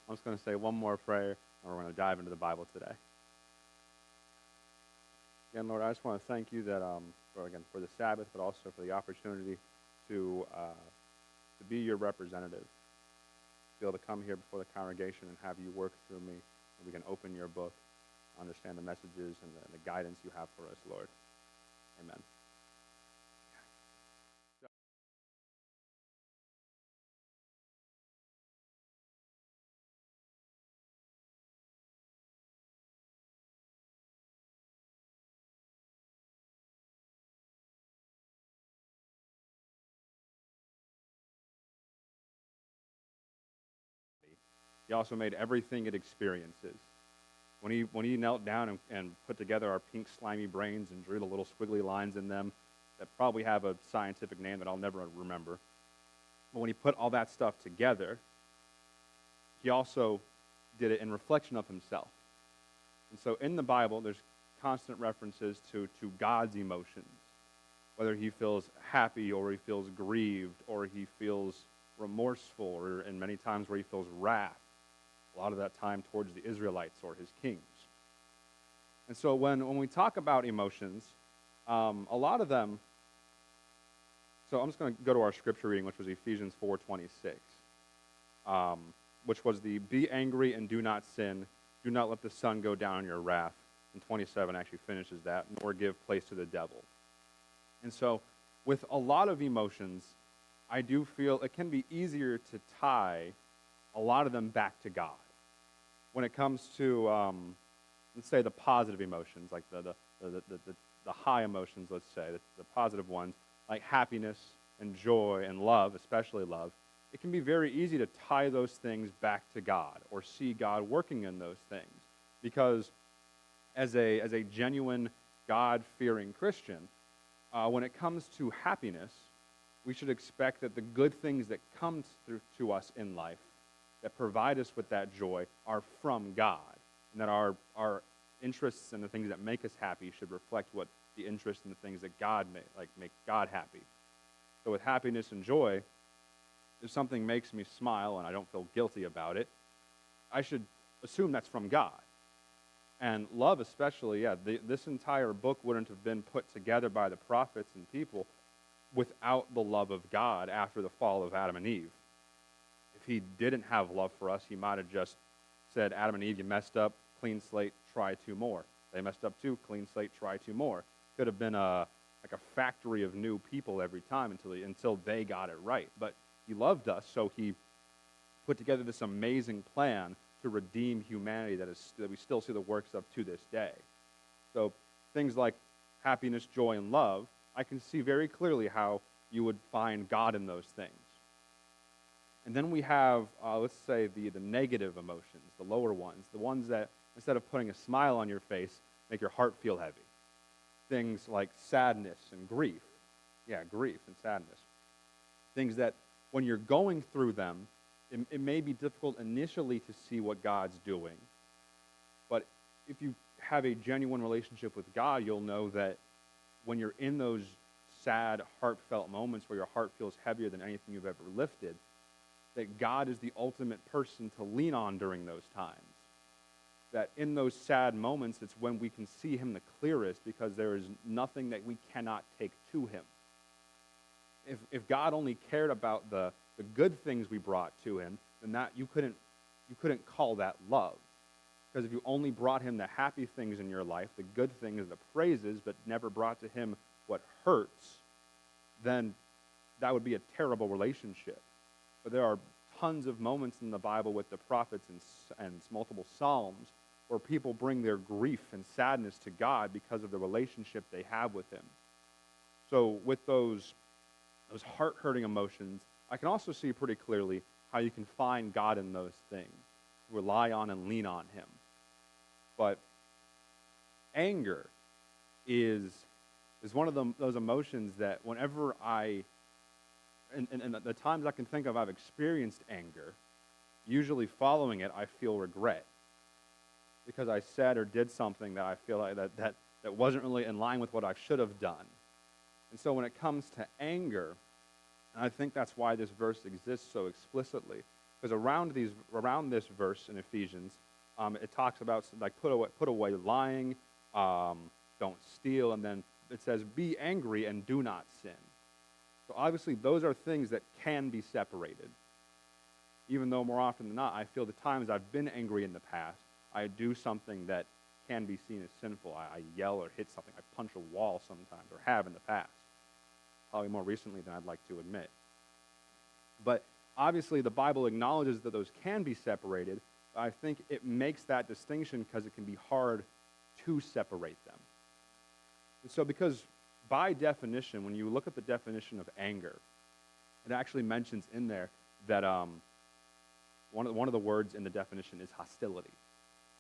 I'm just going to say one more prayer, and we're going to dive into the Bible today. Again, Lord, I just want to thank you that, for the Sabbath, but also for the opportunity to be your representative, to be able to come here before the congregation and have you work through me, and we can open your book, understand the messages and the guidance you have for us, Lord. Amen. He also made everything it experiences. When he knelt down and put together our pink slimy brains and drew the little squiggly lines in them that probably have a scientific name that I'll never remember, but when he put all that stuff together, he also did it in reflection of himself. And so in the Bible, there's constant references to God's emotions, whether he feels happy or he feels grieved or he feels remorseful, or in many times where he feels wrath, a lot of that time towards the Israelites or his kings. And so when we talk about emotions, a lot of them, so I'm just going to go to our scripture reading, which was Ephesians 4:26, which was the be angry and do not sin, do not let the sun go down on your wrath. And 27 actually finishes that, nor give place to the devil. And so with a lot of emotions, I do feel it can be easier to tie a lot of them back to God. When it comes to, let's say, the positive emotions, like the high emotions, let's say, the positive ones, like happiness and joy and love, especially love, it can be very easy to tie those things back to God or see God working in those things. Because as a genuine God-fearing Christian, when it comes to happiness, we should expect that the good things that come through to us in life that provide us with that joy are from God, and that our interests and the things that make us happy should reflect what the interests and the things that God make God happy. So with happiness and joy, if something makes me smile and I don't feel guilty about it, I should assume that's from God. And love especially, this entire book wouldn't have been put together by the prophets and people without the love of God after the fall of Adam and Eve. If he didn't have love for us, he might have just said, Adam and Eve, you messed up, clean slate, try two more. They messed up too, clean slate, try two more. Could have been like a factory of new people every time until they got it right. But he loved us, so he put together this amazing plan to redeem humanity that we still see the works of to this day. So things like happiness, joy, and love, I can see very clearly how you would find God in those things. And then we have, let's say, the negative emotions, the lower ones, the ones that, instead of putting a smile on your face, make your heart feel heavy. Things like sadness and grief. Yeah, grief and sadness. Things that, when you're going through them, it may be difficult initially to see what God's doing. But if you have a genuine relationship with God, you'll know that when you're in those sad, heartfelt moments where your heart feels heavier than anything you've ever lifted, that God is the ultimate person to lean on during those times. That in those sad moments, it's when we can see him the clearest, because there is nothing that we cannot take to him. If God only cared about the good things we brought to him, then that you couldn't call that love. Because if you only brought him the happy things in your life, the good things, the praises, but never brought to him what hurts, then that would be a terrible relationship. But there are tons of moments in the Bible with the prophets and multiple psalms where people bring their grief and sadness to God because of the relationship they have with him. So with those heart-hurting emotions, I can also see pretty clearly how you can find God in those things, rely on and lean on him. But anger is one of those emotions that whenever and the times I can think of I've experienced anger, usually following it, I feel regret. Because I said or did something that I feel like that wasn't really in line with what I should have done. And so when it comes to anger, and I think that's why this verse exists so explicitly, Because around this verse in Ephesians, it talks about like put away lying, don't steal, and then it says be angry and do not sin. So obviously those are things that can be separated. Even though more often than not, I feel the times I've been angry in the past, I do something that can be seen as sinful. I yell or hit something. I punch a wall sometimes, or have in the past. Probably more recently than I'd like to admit. But obviously the Bible acknowledges that those can be separated. I think it makes that distinction because it can be hard to separate them. And so because by definition, when you look at the definition of anger, it actually mentions in there that one of the words in the definition is hostility.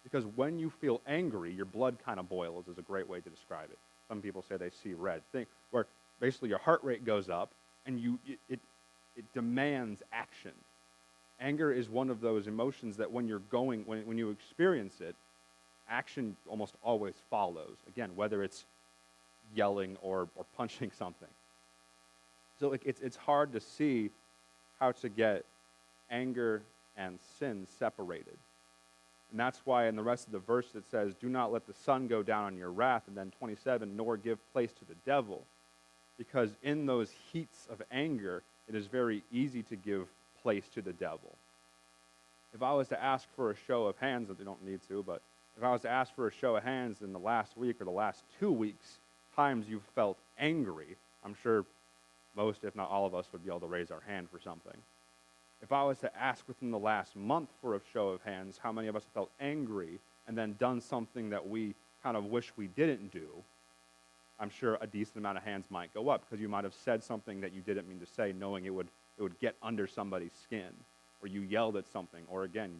Because when you feel angry, your blood kind of boils is a great way to describe it. Some people say they see red. Where basically your heart rate goes up and it demands action. Anger is one of those emotions that when you experience it, action almost always follows. Again, whether it's yelling or punching something. So it's hard to see how to get anger and sin separated. And that's why in the rest of the verse it says, do not let the sun go down on your wrath, and then 27, nor give place to the devil. Because in those heats of anger, it is very easy to give place to the devil. If I was to ask for a show of hands, that they don't need to, but if I was to ask for a show of hands in the last week or the last 2 weeks, times you've felt angry, I'm sure most, if not all of us, would be able to raise our hand for something. If I was to ask within the last month for a show of hands, how many of us have felt angry and then done something that we kind of wish we didn't do, I'm sure a decent amount of hands might go up because you might have said something that you didn't mean to say, knowing it would get under somebody's skin, or you yelled at something, or again,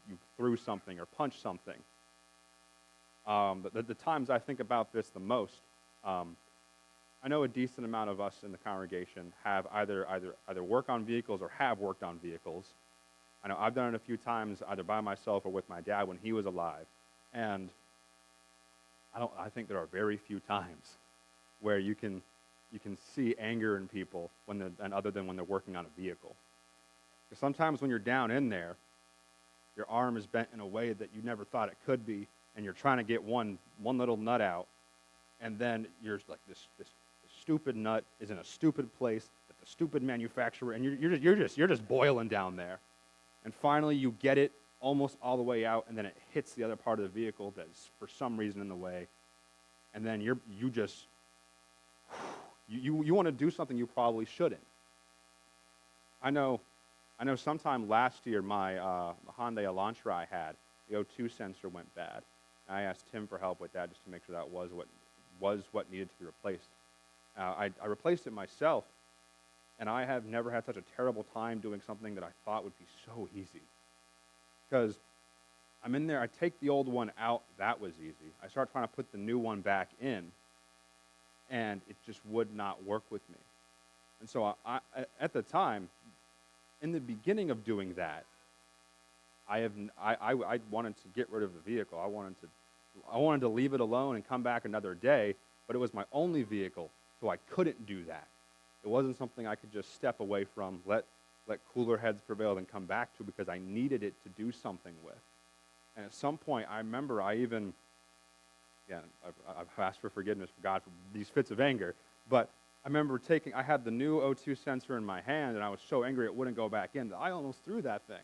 you threw something or punched something. The times I think about this the most, I know a decent amount of us in the congregation have either work on vehicles or have worked on vehicles. I know I've done it a few times, either by myself or with my dad when he was alive, and I think there are very few times where you can see anger in people other than when they're working on a vehicle. Because sometimes when you're down in there, your arm is bent in a way that you never thought it could be, and you're trying to get one little nut out, and then you're like this stupid nut is in a stupid place at the stupid manufacturer, and you're just boiling down there. And finally you get it almost all the way out, and then it hits the other part of the vehicle that's for some reason in the way, and then you want to do something you probably shouldn't. I know sometime last year my Hyundai Elantra I had, the O2 sensor went bad. I asked Tim for help with that just to make sure that was what needed to be replaced. I replaced it myself, and I have never had such a terrible time doing something that I thought would be so easy. Because I'm in there, I take the old one out, that was easy. I start trying to put the new one back in, and it just would not work with me. And so I at the time, in the beginning of doing that, I wanted to get rid of the vehicle. I wanted to leave it alone and come back another day, but it was my only vehicle, so I couldn't do that. It wasn't something I could just step away from, let cooler heads prevail and come back to, because I needed it to do something with. And at some point, I remember I've asked for forgiveness for God for these fits of anger, but I remember I had the new O2 sensor in my hand, and I was so angry it wouldn't go back in that I almost threw that thing.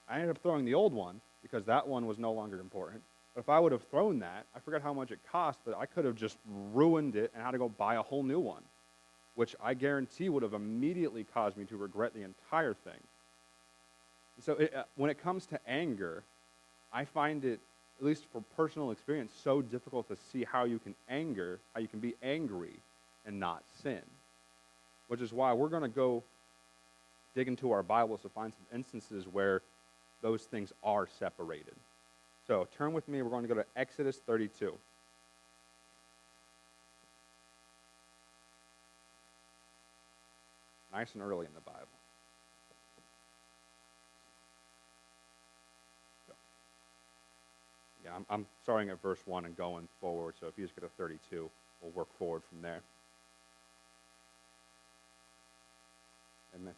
I ended up throwing the old one because that one was no longer important. But if I would have thrown that, I forgot how much it cost, but I could have just ruined it and had to go buy a whole new one, which I guarantee would have immediately caused me to regret the entire thing. And so when it comes to anger, I find it, at least for personal experience, so difficult to see how you can be angry and not sin. Which is why we're going to go dig into our Bibles to find some instances where those things are separated. So turn with me, we're going to go to Exodus 32. Nice and early in the Bible. Yeah, I'm starting at verse 1 and going forward, so if you just get to 32, we'll work forward from there. Amen.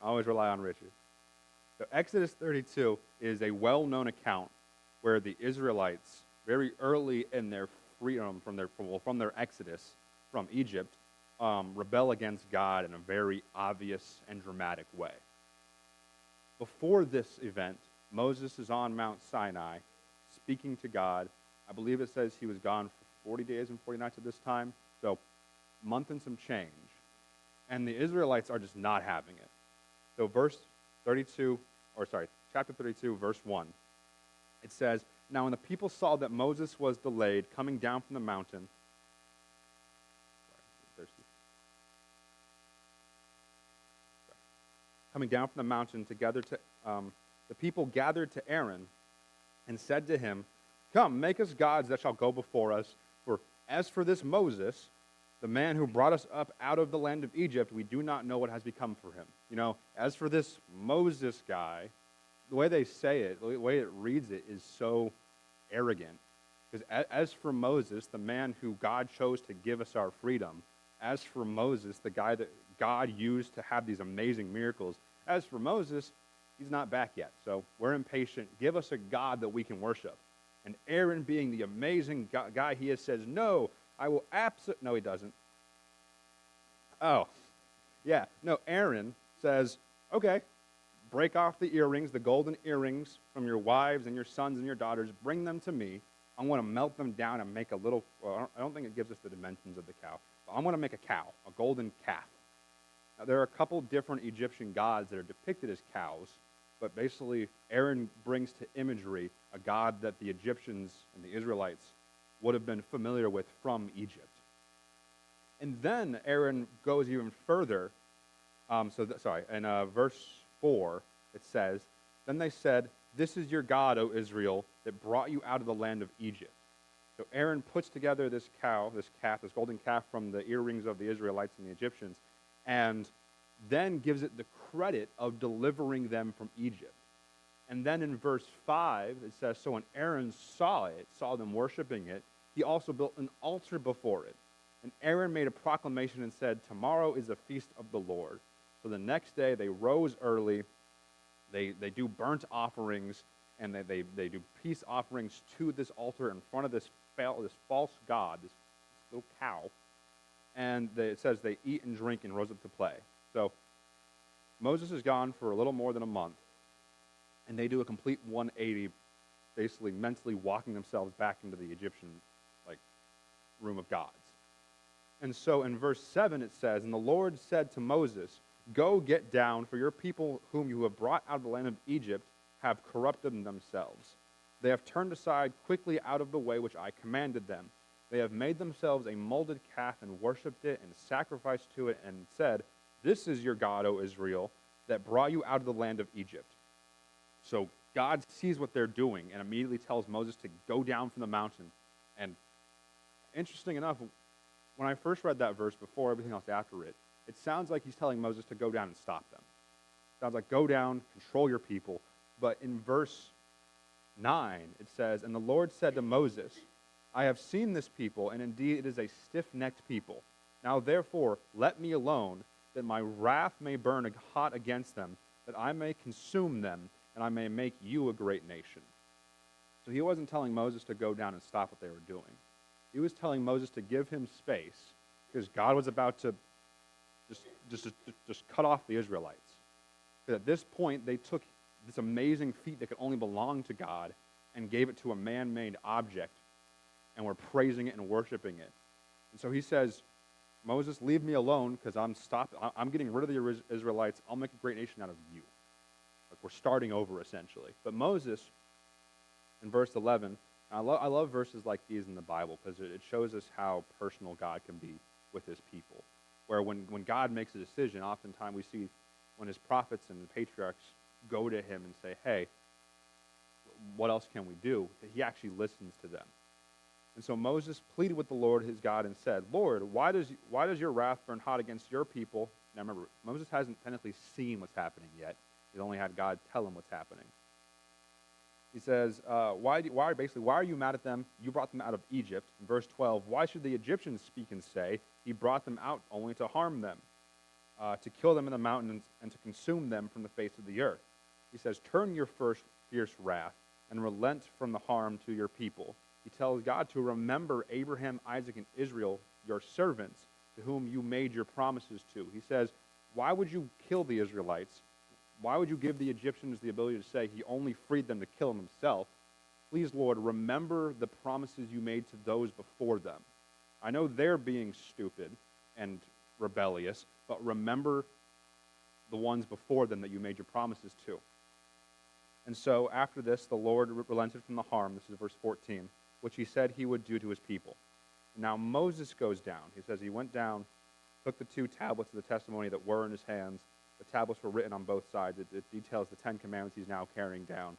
I always rely on Richard. So Exodus 32 is a well-known account where the Israelites, very early in their freedom from their exodus from Egypt, rebel against God in a very obvious and dramatic way. Before this event, Moses is on Mount Sinai speaking to God. I believe it says he was gone for 40 days and 40 nights at this time, so a month and some change. And the Israelites are just not having it. So chapter 32, verse 1, it says, "Now when the people saw that Moses was delayed coming down from the mountain," the people gathered to Aaron and said to him, "Come, make us gods that shall go before us. For as for this Moses, the man who brought us up out of the land of Egypt, we do not know what has become for him." As for this Moses guy, the way they say it, the way it reads it is so arrogant. Because as for Moses, the man who God chose to give us our freedom, as for Moses, the guy that God used to have these amazing miracles, as for Moses, he's not back yet. So we're impatient. Give us a God that we can worship. And Aaron, being the amazing guy he is, says, "No, I will no, he doesn't. Oh, yeah. No, Aaron says, "Okay, break off the earrings, the golden earrings from your wives and your sons and your daughters. Bring them to me. I want to melt them down and make a little," well, I don't think it gives us the dimensions of the cow. But I want to make a cow, a golden calf. Now, there are a couple different Egyptian gods that are depicted as cows, but basically Aaron brings to imagery a god that the Egyptians and the Israelites would have been familiar with from Egypt. And then Aaron goes even further. In verse 4, it says, "Then they said, 'This is your God, O Israel, that brought you out of the land of Egypt.'" So Aaron puts together this golden calf from the earrings of the Israelites and the Egyptians, and then gives it the credit of delivering them from Egypt. And then in verse 5, it says, "So when Aaron saw them worshiping it, he also built an altar before it. And Aaron made a proclamation and said, 'Tomorrow is a feast of the Lord.' So the next day they rose early, they do burnt offerings, and they do peace offerings to this altar in front of this false god, this little cow. And it says they eat and drink and rose up to play." So Moses is gone for a little more than a month, and they do a complete 180, basically mentally walking themselves back into the Egyptian room of gods. And so in verse 7 it says, "And the Lord said to Moses, 'Go get down, for your people whom you have brought out of the land of Egypt have corrupted themselves. They have turned aside quickly out of the way which I commanded them. They have made themselves a molded calf and worshipped it and sacrificed to it and said, "This is your God, O Israel, that brought you out of the land of Egypt." So God sees what they're doing and immediately tells Moses to go down from the mountain. And interesting enough, when I first read that verse before everything else after it, it sounds like he's telling Moses to go down and stop them. It sounds like go down, control your people. But in verse 9, it says, "And the Lord said to Moses, I have seen this people, and indeed it is a stiff-necked people. Now therefore, let me alone, that my wrath may burn hot against them, that I may consume them, and I may make you a great nation." So he wasn't telling Moses to go down and stop what they were doing. He was telling Moses to give him space, because God was about to just cut off the Israelites. Because at this point, they took this amazing feat that could only belong to God and gave it to a man-made object, and were praising it and worshiping it. And so he says, "Moses, leave me alone, because I'm getting rid of the Israelites. I'll make a great nation out of you." Like we're starting over, essentially. But Moses, in verse 11, I love verses like these in the Bible, because it shows us how personal God can be with his people. Where when God makes a decision, oftentimes we see when his prophets and the patriarchs go to him and say, "Hey, what else can we do?" that he actually listens to them. And so Moses pleaded with the Lord his God and said, "Lord, why does your wrath burn hot against your people?" Now remember, Moses hasn't technically seen what's happening yet. He's only had God tell him what's happening. He says, why are you mad at them? You brought them out of Egypt. In verse 12, "Why should the Egyptians speak and say, he brought them out only to harm them, to kill them in the mountains and to consume them from the face of the earth? He says, turn your first fierce wrath and relent from the harm to your people. He tells God to remember Abraham, Isaac, and Israel, your servants, to whom you made your promises to. He says, why would you kill the Israelites? Why would you give the Egyptians the ability to say he only freed them to kill them himself? Please, Lord, remember the promises you made to those before them. I know they're being stupid and rebellious, but remember the ones before them that you made your promises to. And so after this, the Lord relented from the harm, this is verse 14, which he said he would do to his people. Now Moses goes down. He says he went down, took the 2 tablets of the testimony that were in his hands. The tablets were written on both sides. It details the 10 commandments he's now carrying down.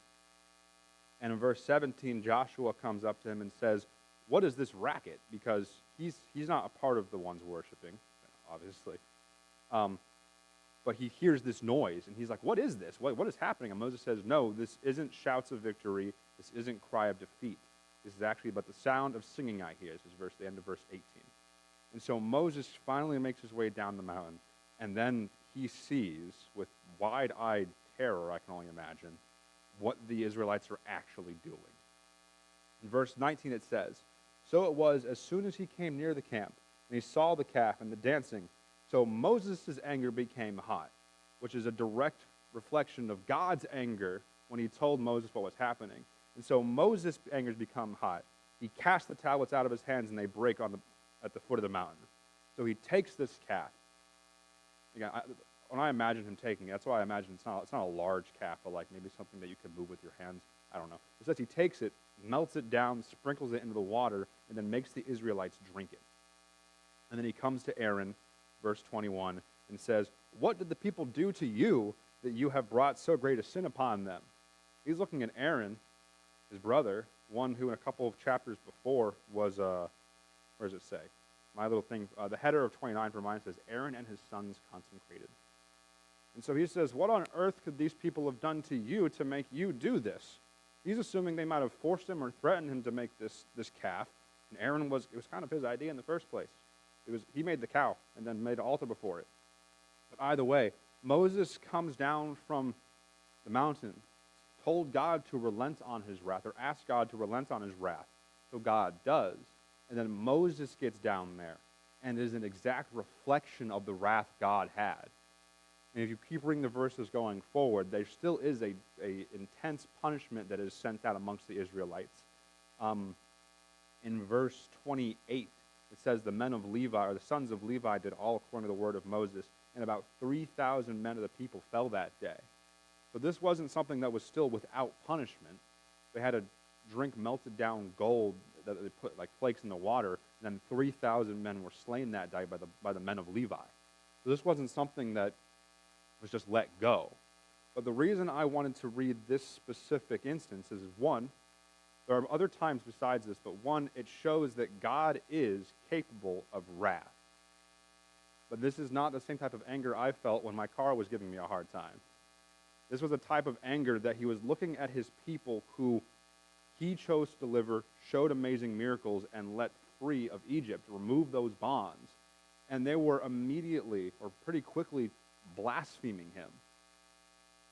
And in verse 17, Joshua comes up to him and says, what is this racket? Because he's not a part of the ones worshiping, obviously. But he hears this noise, and he's like, what is this? What is happening? And Moses says, no, this isn't shouts of victory. This isn't cry of defeat. This is actually but the sound of singing I hear. This is the end of verse 18. And so Moses finally makes his way down the mountain, and then he sees, with wide-eyed terror, I can only imagine, what the Israelites are actually doing. In verse 19 it says, so it was as soon as he came near the camp, and he saw the calf and the dancing, so Moses' anger became hot, which is a direct reflection of God's anger when he told Moses what was happening. And so Moses' anger has become hot. He casts the tablets out of his hands, and they break at the foot of the mountain. So he takes this calf. Again, when I imagine him taking it, that's why I imagine it's not a large calf, but like maybe something that you could move with your hands. I don't know. It says he takes it, melts it down, sprinkles it into the water, and then makes the Israelites drink it. And then he comes to Aaron, verse 21, and says, what did the people do to you that you have brought so great a sin upon them? He's looking at Aaron, his brother, one who in a couple of chapters before was, where does it say? My little thing, the header of 29 for mine says, Aaron and his sons consecrated. And so he says, what on earth could these people have done to you to make you do this? He's assuming they might have forced him or threatened him to make this calf. And Aaron it was kind of his idea in the first place. He made the cow and then made an altar before it. But either way, Moses comes down from the mountain, told God to relent on his wrath, or asked God to relent on his wrath. So God does. And then Moses gets down there and is an exact reflection of the wrath God had. And if you keep reading the verses going forward, there still is a intense punishment that is sent out amongst the Israelites. In verse 28, it says the men of Levi, or the sons of Levi, did all according to the word of Moses, and about 3,000 men of the people fell that day. So this wasn't something that was still without punishment. They had to drink melted down gold that they put like flakes in the water, and then 3,000 men were slain that day by the men of Levi. So this wasn't something that was just let go. But the reason I wanted to read this specific instance is, one, there are other times besides this, but one, it shows that God is capable of wrath. But this is not the same type of anger I felt when my car was giving me a hard time. This was a type of anger that he was looking at his people who he chose to deliver, showed amazing miracles, and let free of Egypt, remove those bonds. And they were immediately, or pretty quickly, blaspheming him.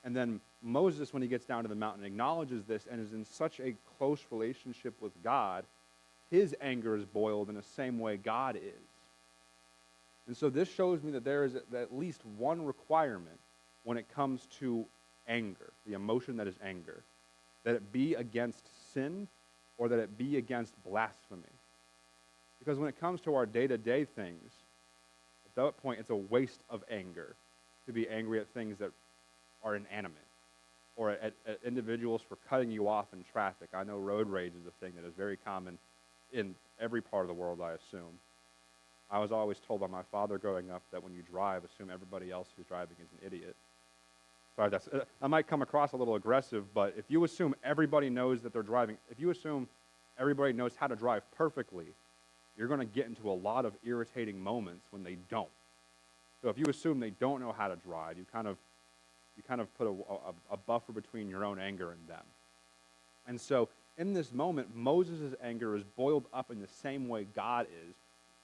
And then Moses, when he gets down to the mountain, acknowledges this and is in such a close relationship with God, his anger is boiled in the same way God is. And so this shows me that there is at least one requirement when it comes to anger, the emotion that is anger, that it be against sin or that it be against blasphemy. Because when it comes to our day-to-day things, at that point it's a waste of anger to be angry at things that are inanimate, or at individuals for cutting you off in traffic. I know road rage is a thing that is very common in every part of the world, I assume. I was always told by my father growing up that when you drive, assume everybody else who's driving is an idiot. Sorry, I might come across a little aggressive, but if you assume everybody knows that they're driving, if you assume everybody knows how to drive perfectly, you're going to get into a lot of irritating moments when they don't. So if you assume they don't know how to drive, you kind of put a buffer between your own anger and them. And so in this moment, Moses' anger is boiled up in the same way God is.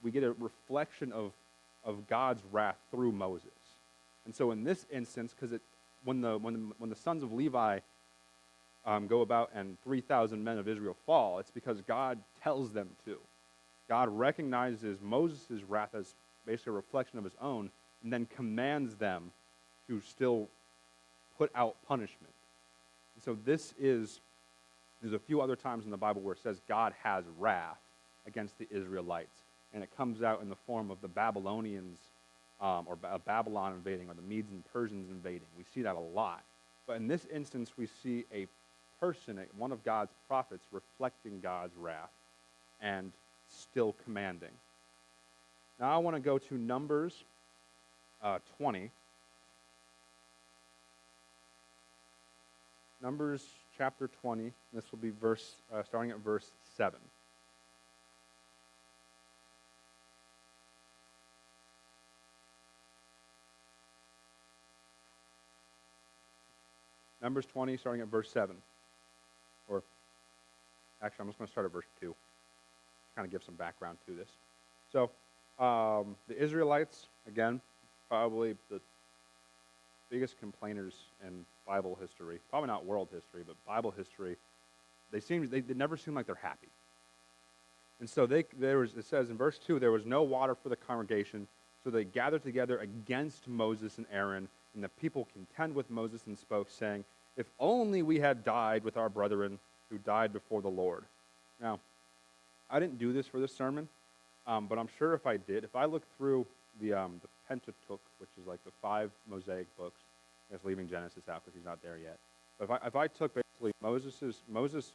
We get a reflection of God's wrath through Moses. And so in this instance, because when the sons of Levi go about and 3,000 men of Israel fall, it's because God tells them to. God recognizes Moses' wrath as basically a reflection of his own, and then commands them to still put out punishment. And so there's a few other times in the Bible where it says God has wrath against the Israelites, and it comes out in the form of the Babylonians, or Babylon invading, or the Medes and Persians invading. We see that a lot. But in this instance, we see a person, one of God's prophets, reflecting God's wrath and still commanding. Now I want to go to Numbers 20. Numbers chapter 20. This will be starting at verse 7. Numbers 20, starting at verse 7. Or, actually, I'm just going to start at verse 2. Kind of give some background to this. So, the Israelites, again, probably the biggest complainers in Bible history. Probably not world history, but Bible history. They never seem like they're happy. And so it says in verse 2, there was no water for the congregation, so they gathered together against Moses and Aaron, and the people contend with Moses and spoke, saying, if only we had died with our brethren who died before the Lord. Now, I didn't do this for this sermon, but I'm sure if I did, if I look through the Pentateuch, which is like the 5 Mosaic books, I guess leaving Genesis out because he's not there yet. But if I took basically Moses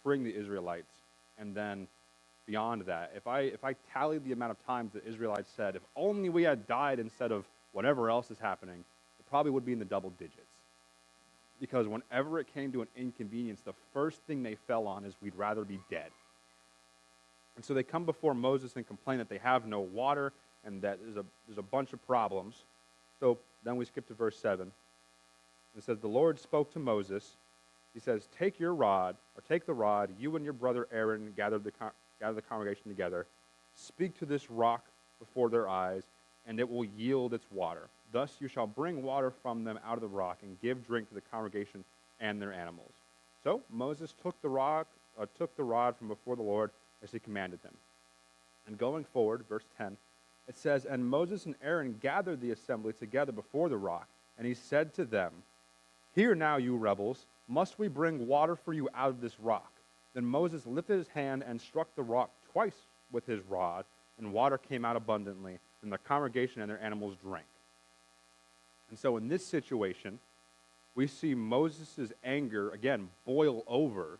freeing the Israelites, and then beyond that, if I tallied the amount of times the Israelites said, if only we had died instead of whatever else is happening, it probably would be in the double digits. Because whenever it came to an inconvenience, the first thing they fell on is we'd rather be dead. And so they come before Moses and complain that they have no water and that there's a bunch of problems. So then we skip to verse 7. It says, the Lord spoke to Moses. He says, take the rod, you and your brother Aaron gather the congregation together. Speak to this rock before their eyes, and it will yield its water. Thus you shall bring water from them out of the rock and give drink to the congregation and their animals. So Moses took the rod from before the Lord as he commanded him. And going forward, verse 10, it says, and Moses and Aaron gathered the assembly together before the rock, and he said to them, hear now, you rebels, must we bring water for you out of this rock? Then Moses lifted his hand and struck the rock twice with his rod, and water came out abundantly, and the congregation and their animals drank. And so in this situation, we see Moses' anger, again, boil over,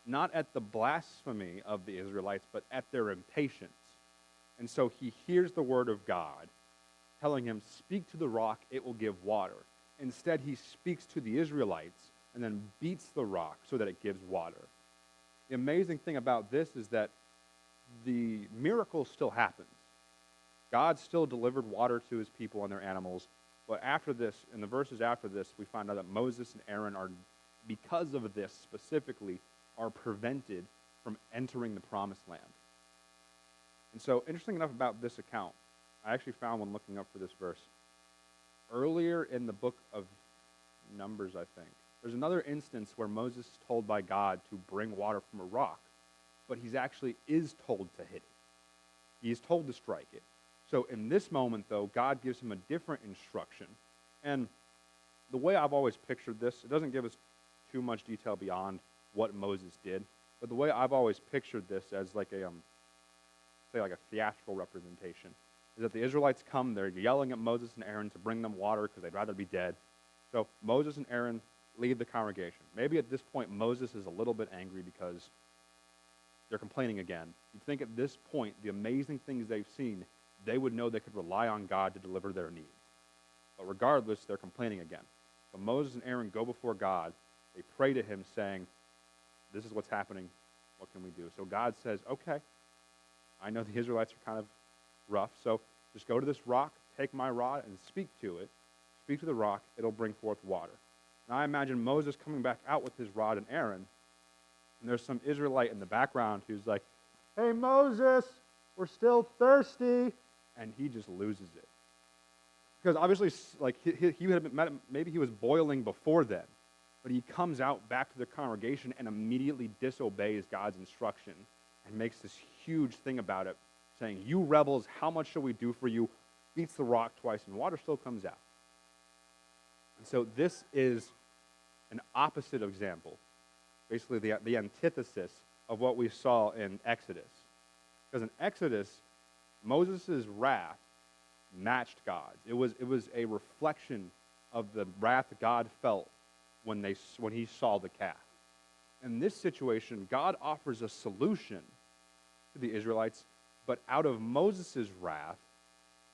not at the blasphemy of the Israelites, but at their impatience. And so he hears the word of God, telling him, speak to the rock, it will give water. Instead, he speaks to the Israelites and then beats the rock so that it gives water. The amazing thing about this is that the miracle still happens. God still delivered water to his people and their animals. But after this, in the verses after this, we find out that Moses and Aaron are, because of this specifically, are prevented from entering the promised land. And so, interesting enough about this account, I actually found when looking up for this verse, earlier in the book of Numbers, I think, there's another instance where Moses is told by God to bring water from a rock, but he actually is told to hit it. He is told to strike it. So in this moment, though, God gives him a different instruction. And the way I've always pictured this, it doesn't give us too much detail beyond what Moses did, but the way I've always pictured this as like a, say like a theatrical representation, is that the Israelites come, they're yelling at Moses and Aaron to bring them water because they'd rather be dead. So Moses and Aaron leave the congregation. Maybe at this point Moses is a little bit angry because they're complaining again. You'd think at this point, the amazing things they've seen, they would know they could rely on God to deliver their needs. But regardless, they're complaining again. So Moses and Aaron go before God. They pray to him saying, this is what's happening. What can we do? So God says, okay, I know the Israelites are kind of rough, so just go to this rock, take my rod, and speak to it. Speak to the rock, it'll bring forth water. Now I imagine Moses coming back out with his rod and Aaron, and there's some Israelite in the background who's like, hey Moses, we're still thirsty, and he just loses it. Because obviously, like he had been, maybe he was boiling before then, but he comes out back to the congregation and immediately disobeys God's instruction and makes this huge thing about it, saying, "You rebels, how much shall we do for you?" Beats the rock twice, and water still comes out. And so this is an opposite example, basically the antithesis of what we saw in Exodus. Because in Exodus, Moses' wrath matched God's. It was a reflection of the wrath God felt when he saw the calf. In this situation, God offers a solution to the Israelites, but out of Moses' wrath,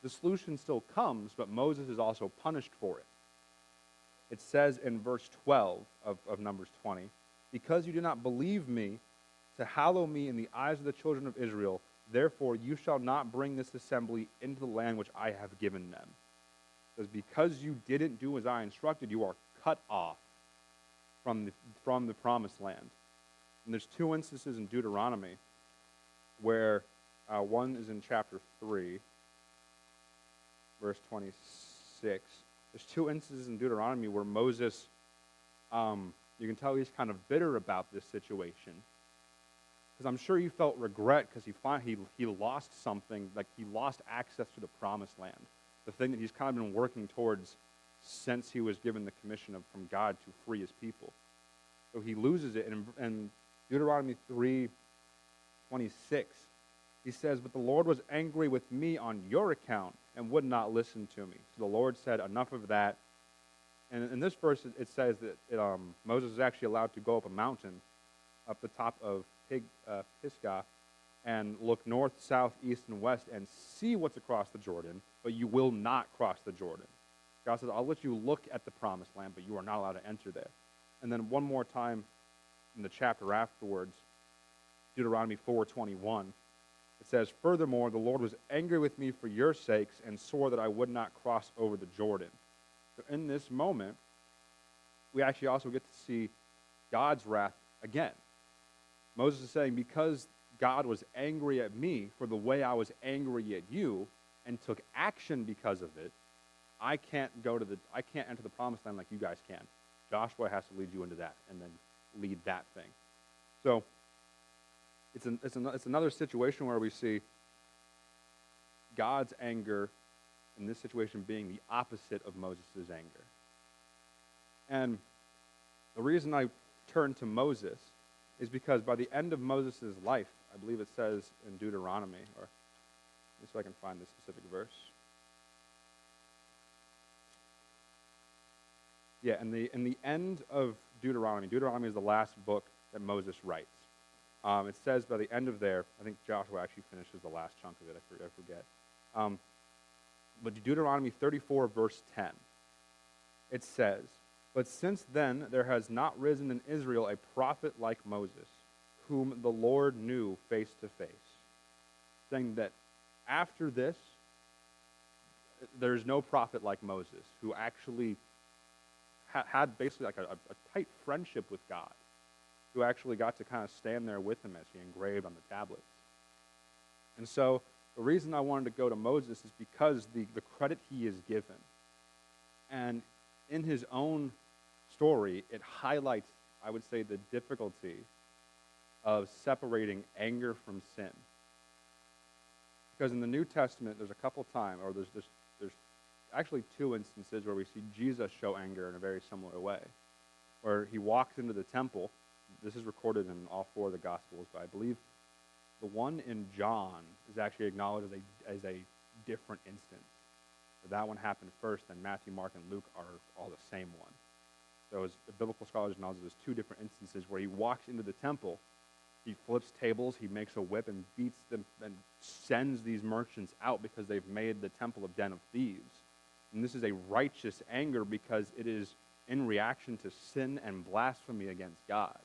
the solution still comes, but Moses is also punished for it. It says in verse 12 of Numbers 20, "Because you do not believe me to hallow me in the eyes of the children of Israel, therefore you shall not bring this assembly into the land which I have given them." It says, because you didn't do as I instructed, you are cut off from the promised land. And there's two instances in Deuteronomy where one is in chapter 3, verse 26. There's two instances in Deuteronomy where Moses, you can tell he's kind of bitter about this situation. Because I'm sure he felt regret because he lost something, like he lost access to the promised land, the thing that he's kind of been working towards since he was given the commission from God to free his people. So he loses it. And Deuteronomy 3:26, he says, "But the Lord was angry with me on your account and would not listen to me. So the Lord said, enough of that." And in this verse, it says that Moses is actually allowed to go up a mountain, up the top of Pisgah, and look north, south, east, and west, and see what's across the Jordan, but you will not cross the Jordan. God says, "I'll let you look at the promised land, but you are not allowed to enter there." And then one more time in the chapter afterwards, Deuteronomy 4:21, it says, "Furthermore, the Lord was angry with me for your sakes and swore that I would not cross over the Jordan." So in this moment, we actually also get to see God's wrath again. Moses is saying, because God was angry at me for the way I was angry at you and took action because of it, I can't enter the promised land like you guys can. Joshua has to lead you into that and then lead that thing. So it's another situation where we see God's anger in this situation being the opposite of Moses' anger. And the reason I turn to Moses is because by the end of Moses' life, I believe it says in Deuteronomy, or just so I can find this specific verse. Yeah, in the end of Deuteronomy is the last book that Moses writes. It says by the end of there, I think Joshua actually finishes the last chunk of it, I forget. But Deuteronomy 34, verse 10, it says, "But since then there has not risen in Israel a prophet like Moses, whom the Lord knew face to face." Saying that after this, there's no prophet like Moses, who actually had basically like a tight friendship with God, who actually got to kind of stand there with him as he engraved on the tablets. And so the reason I wanted to go to Moses is because the credit he is given. And in his own story, it highlights, I would say, the difficulty of separating anger from sin. Because in the New Testament, there's a couple times, or there's actually two instances where we see Jesus show anger in a very similar way. Where he walks into the temple. This is recorded in all four of the Gospels, but I believe the one in John is actually acknowledged as a different instance. So that one happened first, and Matthew, Mark, and Luke are all the same one. So as the biblical scholars acknowledge, there's two different instances where he walks into the temple, he flips tables, he makes a whip and beats them and sends these merchants out because they've made the temple a den of thieves. And this is a righteous anger because it is in reaction to sin and blasphemy against God.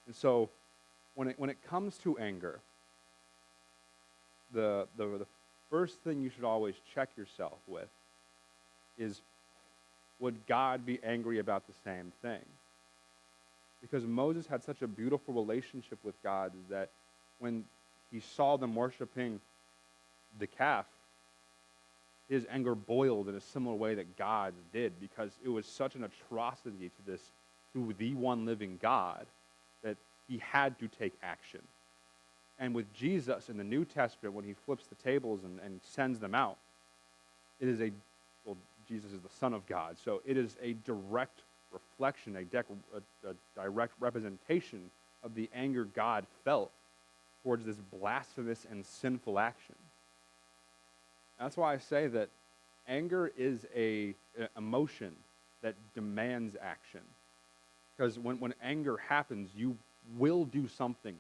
And so when it comes to anger, the first thing you should always check yourself with is, would God be angry about the same thing? Because Moses had such a beautiful relationship with God that when he saw them worshiping the calf, his anger boiled in a similar way that God's did, because it was such an atrocity to the one living God, that he had to take action. And with Jesus in the New Testament, when he flips the tables and sends them out, it is Jesus is the Son of God, so it is a direct reflection, a direct representation of the anger God felt towards this blasphemous and sinful action. That's why I say that anger is an emotion that demands action. Because when anger happens, you will do something.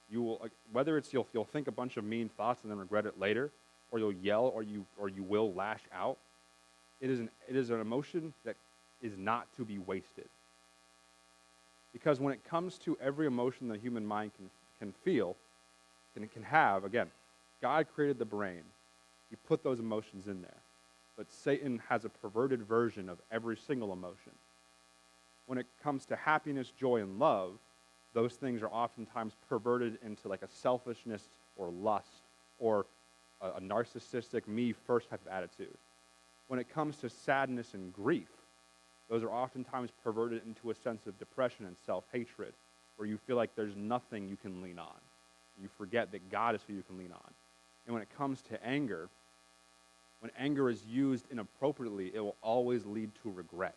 You will, whether it's you'll think a bunch of mean thoughts and then regret it later, or you'll yell, or you will lash out. It is an emotion that is not to be wasted. Because when it comes to every emotion the human mind can feel, can have, again, God created the brain. He put those emotions in there. But Satan has a perverted version of every single emotion. When it comes to happiness, joy, and love, those things are oftentimes perverted into like a selfishness or lust or a narcissistic me first type of attitude. When it comes to sadness and grief, those are oftentimes perverted into a sense of depression and self-hatred, where you feel like there's nothing you can lean on. You forget that God is who you can lean on. And when it comes to anger, when anger is used inappropriately, it will always lead to regret.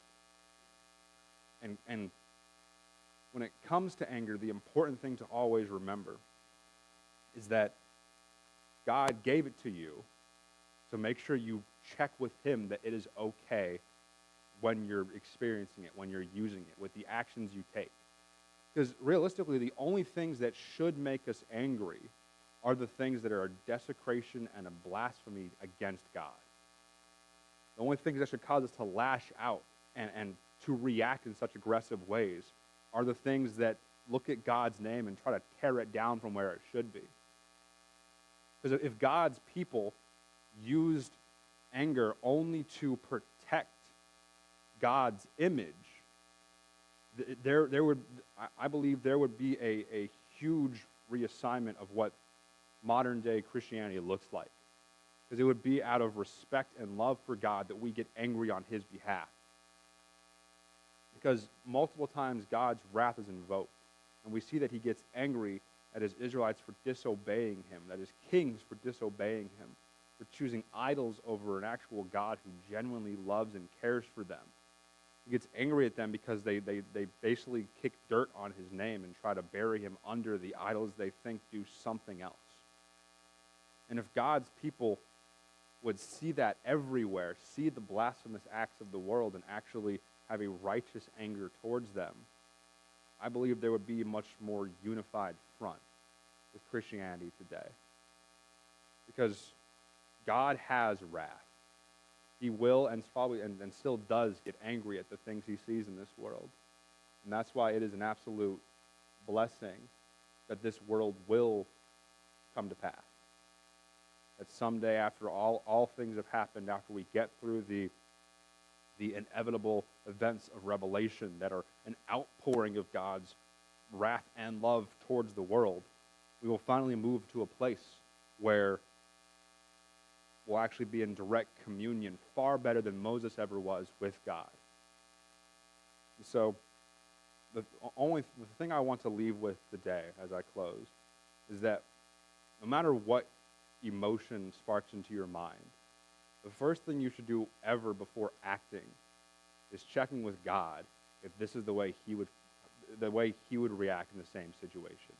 And when it comes to anger, the important thing to always remember is that God gave it to you, so make sure you check with him that it is okay when you're experiencing it, when you're using it, with the actions you take. Because realistically, the only things that should make us angry are the things that are a desecration and a blasphemy against God. The only things that should cause us to lash out and to react in such aggressive ways are the things that look at God's name and try to tear it down from where it should be. Because if God's people used anger only to protect God's image, I believe there would be a huge reassignment of what modern day Christianity looks like. Because it would be out of respect and love for God that we get angry on his behalf. Because multiple times God's wrath is invoked, and we see that he gets angry at his Israelites for disobeying him, that his kings for disobeying him, for choosing idols over an actual God who genuinely loves and cares for them. He gets angry at them because they basically kick dirt on his name and try to bury him under the idols they think do something else. And if God's people would see that everywhere, see the blasphemous acts of the world, and actually have a righteous anger towards them, I believe there would be a much more unified front with Christianity today. Because God has wrath. He will and still does get angry at the things he sees in this world. And that's why it is an absolute blessing that this world will come to pass. That someday, after all things have happened, after we get through the inevitable events of Revelation that are an outpouring of God's wrath and love towards the world, we will finally move to a place where we'll actually be in direct communion, far better than Moses ever was, with God. And so the thing I want to leave with today as I close is that no matter what emotion sparks into your mind, the first thing you should do ever before acting is checking with God if this is the way he would react in the same situation.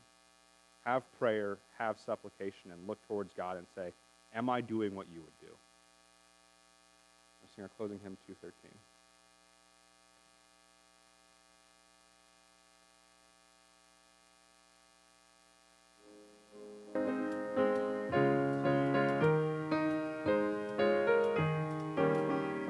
Have prayer, have supplication, and look towards God and say, am I doing what you would do? Let's sing our closing hymn 213.